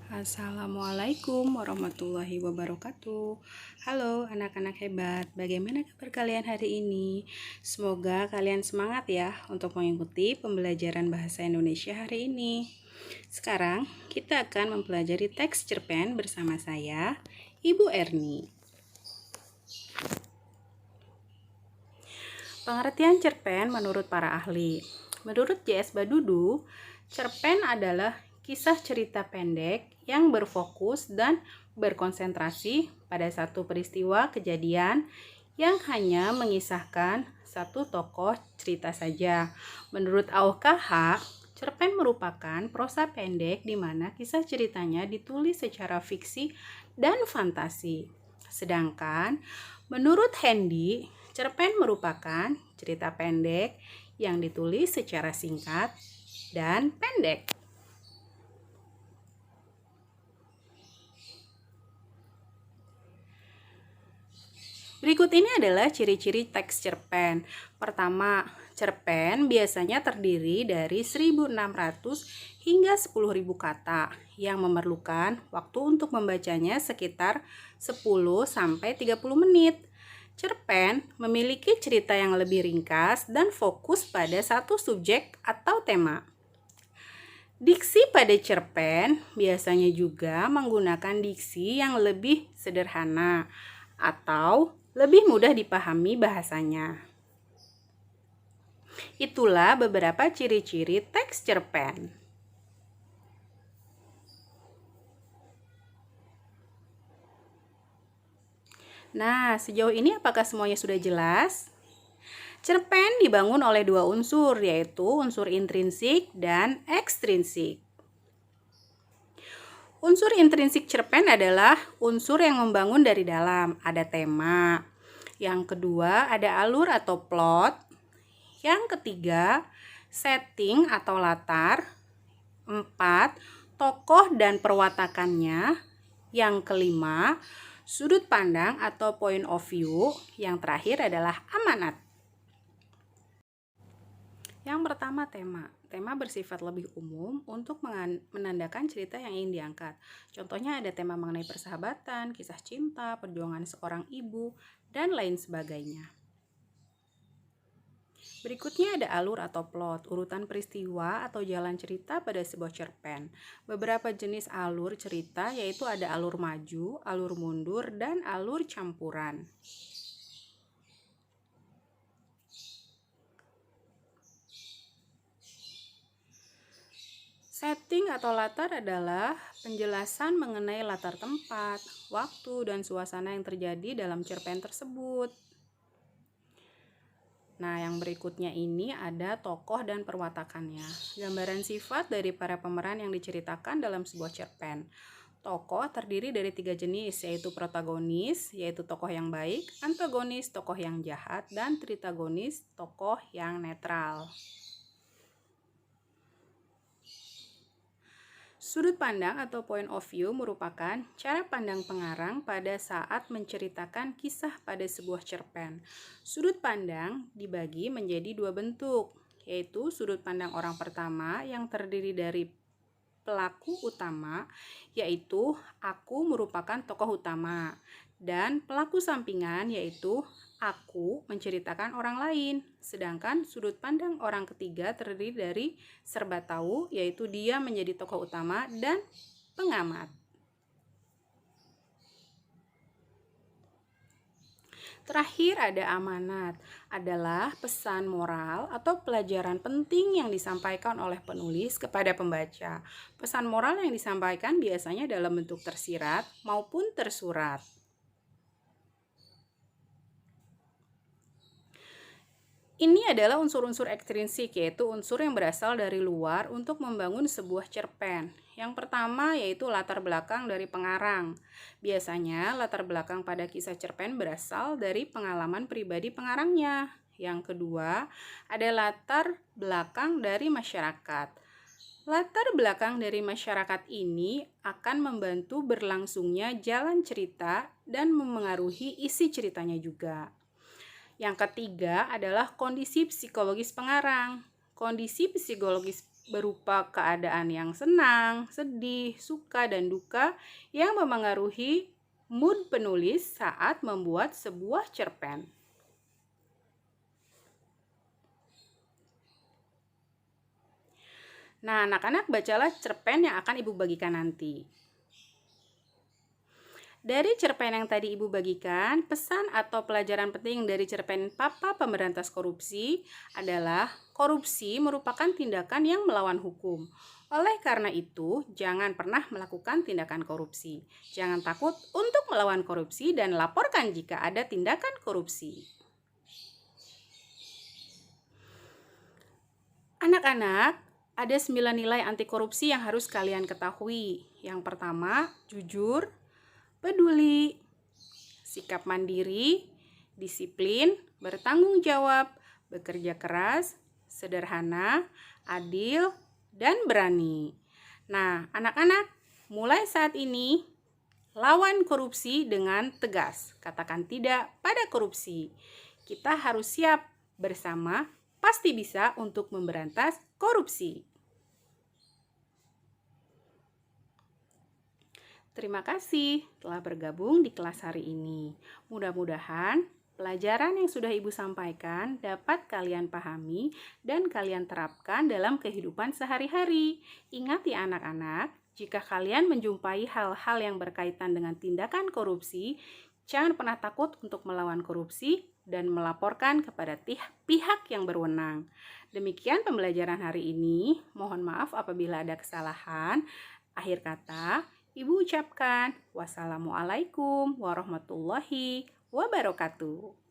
Assalamualaikum warahmatullahi wabarakatuh. Halo anak-anak hebat, bagaimana kabar kalian hari ini? Semoga kalian semangat ya untuk mengikuti pembelajaran bahasa Indonesia hari ini. Sekarang kita akan mempelajari teks cerpen bersama saya, Ibu Erni. Pengertian cerpen menurut para ahli. Menurut J.S. Badudu, cerpen adalah kisah cerita pendek yang berfokus dan berkonsentrasi pada satu peristiwa kejadian yang hanya mengisahkan satu tokoh cerita saja. Menurut AUKH, cerpen merupakan prosa pendek di mana kisah ceritanya ditulis secara fiksi dan fantasi. Sedangkan menurut Handy, cerpen merupakan cerita pendek yang ditulis secara singkat dan pendek. Berikut ini adalah ciri-ciri teks cerpen. Pertama, cerpen biasanya terdiri dari 1.600 hingga 10.000 kata yang memerlukan waktu untuk membacanya sekitar 10-30 menit. Cerpen memiliki cerita yang lebih ringkas dan fokus pada satu subjek atau tema. Diksi pada cerpen biasanya juga menggunakan diksi yang lebih sederhana atau lebih mudah dipahami bahasanya. Itulah beberapa ciri-ciri teks cerpen. Nah, sejauh ini apakah semuanya sudah jelas? Cerpen dibangun oleh dua unsur, yaitu unsur intrinsik dan ekstrinsik. Unsur intrinsik cerpen adalah unsur yang membangun dari dalam, ada tema. Yang kedua, ada alur atau plot. Yang ketiga, setting atau latar. 4, tokoh dan perwatakannya. Yang kelima, sudut pandang atau point of view. Yang terakhir adalah amanat. Yang pertama, tema. Tema bersifat lebih umum untuk menandakan cerita yang ingin diangkat. Contohnya ada tema mengenai persahabatan, kisah cinta, perjuangan seorang ibu, dan lain sebagainya. Berikutnya ada alur atau plot, urutan peristiwa atau jalan cerita pada sebuah cerpen. Beberapa jenis alur cerita yaitu ada alur maju, alur mundur, dan alur campuran. Setting atau latar adalah penjelasan mengenai latar tempat, waktu, dan suasana yang terjadi dalam cerpen tersebut. Nah, yang berikutnya ini ada tokoh dan perwatakannya. Gambaran sifat dari para pemeran yang diceritakan dalam sebuah cerpen. Tokoh terdiri dari 3 jenis, yaitu protagonis, yaitu tokoh yang baik, antagonis, tokoh yang jahat, dan tritagonis, tokoh yang netral. Sudut pandang atau point of view merupakan cara pandang pengarang pada saat menceritakan kisah pada sebuah cerpen. Sudut pandang dibagi menjadi 2 bentuk, yaitu sudut pandang orang pertama yang terdiri dari pelaku utama, yaitu aku merupakan tokoh utama, dan pelaku sampingan, yaitu aku menceritakan orang lain. Sedangkan sudut pandang orang ketiga terdiri dari serba tahu, yaitu dia menjadi tokoh utama dan pengamat. Terakhir ada amanat, adalah pesan moral atau pelajaran penting yang disampaikan oleh penulis kepada pembaca. Pesan moral yang disampaikan biasanya dalam bentuk tersirat maupun tersurat. Ini adalah unsur-unsur ekstrinsik, yaitu unsur yang berasal dari luar untuk membangun sebuah cerpen. Yang pertama yaitu latar belakang dari pengarang. Biasanya latar belakang pada kisah cerpen berasal dari pengalaman pribadi pengarangnya. Yang kedua, ada latar belakang dari masyarakat. Latar belakang dari masyarakat ini akan membantu berlangsungnya jalan cerita dan memengaruhi isi ceritanya juga. Yang ketiga adalah kondisi psikologis pengarang. Kondisi psikologis berupa keadaan yang senang, sedih, suka, dan duka yang memengaruhi mood penulis saat membuat sebuah cerpen. Nah, anak-anak bacalah cerpen yang akan Ibu bagikan nanti. Dari cerpen yang tadi Ibu bagikan, pesan atau pelajaran penting dari cerpen Papa Pemberantas Korupsi adalah korupsi merupakan tindakan yang melawan hukum. Oleh karena itu, jangan pernah melakukan tindakan korupsi. Jangan takut untuk melawan korupsi dan laporkan jika ada tindakan korupsi. Anak-anak, ada 9 nilai anti korupsi yang harus kalian ketahui. Yang pertama, jujur, peduli, sikap mandiri, disiplin, bertanggung jawab, bekerja keras, sederhana, adil, dan berani. Nah, anak-anak, mulai saat ini lawan korupsi dengan tegas. Katakan tidak pada korupsi. Kita harus siap bersama, pasti bisa untuk memberantas korupsi. Terima kasih telah bergabung di kelas hari ini. Mudah-mudahan pelajaran yang sudah Ibu sampaikan dapat kalian pahami dan kalian terapkan dalam kehidupan sehari-hari. Ingat ya anak-anak, jika kalian menjumpai hal-hal yang berkaitan dengan tindakan korupsi, jangan pernah takut untuk melawan korupsi dan melaporkan kepada pihak yang berwenang. Demikian pembelajaran hari ini. Mohon maaf apabila ada kesalahan. Akhir kata, Ibu ucapkan wassalamualaikum warahmatullahi wabarakatuh.